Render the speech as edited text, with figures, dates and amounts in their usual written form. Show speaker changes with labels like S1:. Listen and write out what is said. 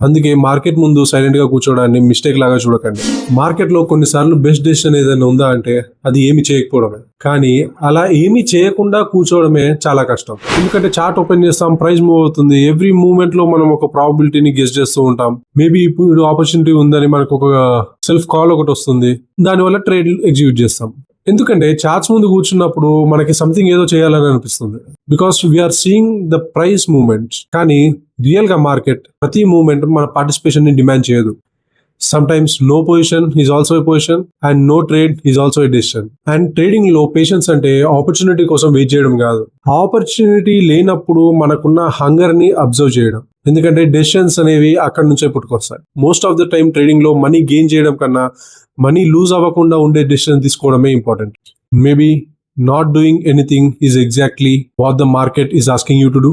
S1: అందుకే మార్కెట్ ముందు సైలెంట్ గా కూర్చోవడాన్ని మిస్టేక్ లాగా చూడకండి. మార్కెట్ లో కొన్నిసార్లు బెస్ట్ డెసిషన్ ఏదైనా ఉందా అంటే అది ఏమి చేయకపోవడమే. కానీ అలా ఏమి చేయకుండా కూర్చోవడమే చాలా కష్టం. ఎందుకంటే చార్ట్ ఓపెన్ చేస్తాం, ప్రైస్ మూవ్ అవుతుంది, ఎవ్రీ మూవ్మెంట్ లో మనం ఒక ప్రాబిలిటీని గెస్ చేస్తూ ఉంటాం. మేబీ ఇప్పుడు ఆపర్చునిటీ ఉందని మనకు ఒక సెల్ఫ్ కాల్ ఒకటి వస్తుంది, దానివల్ల ట్రేడ్ ఎగ్జిక్యూట్ చేస్తాం. ఎందుకంటే చార్ట్స్ ముందు కూర్చున్నప్పుడు మనకి సంథింగ్ ఏదో చేయాలని అనిపిస్తుంది, because we're seeing the price movements. కానీ రియల్ గా మార్కెట్ ప్రతి మూవ్మెంట్ మన పార్టిసిపేషన్ ని డిమాండ్ చేయదు. Sometimes no position is also a position and no trade is also a decision. And trading లో పేషెన్స్ అంటే ఆపర్చునిటీ కోసం వెయిట్ చేయడం కాదు, ఆపర్చునిటీ లేనప్పుడు మనకున్న హంగర్ ని అబ్జర్వ్ చేయడం. ఎందుకంటే డెసిషన్స్ అనేవి అక్కడి నుంచే పుట్టుకొస్తాయి. Most of the time trading లో మనీ గెయిన్ చేయడం కన్నా మనీ లూజ్ అవ్వకుండా ఉండే డెసిషన్ తీసుకోవడమే important. Maybe not doing anything is exactly what the market is asking you to do.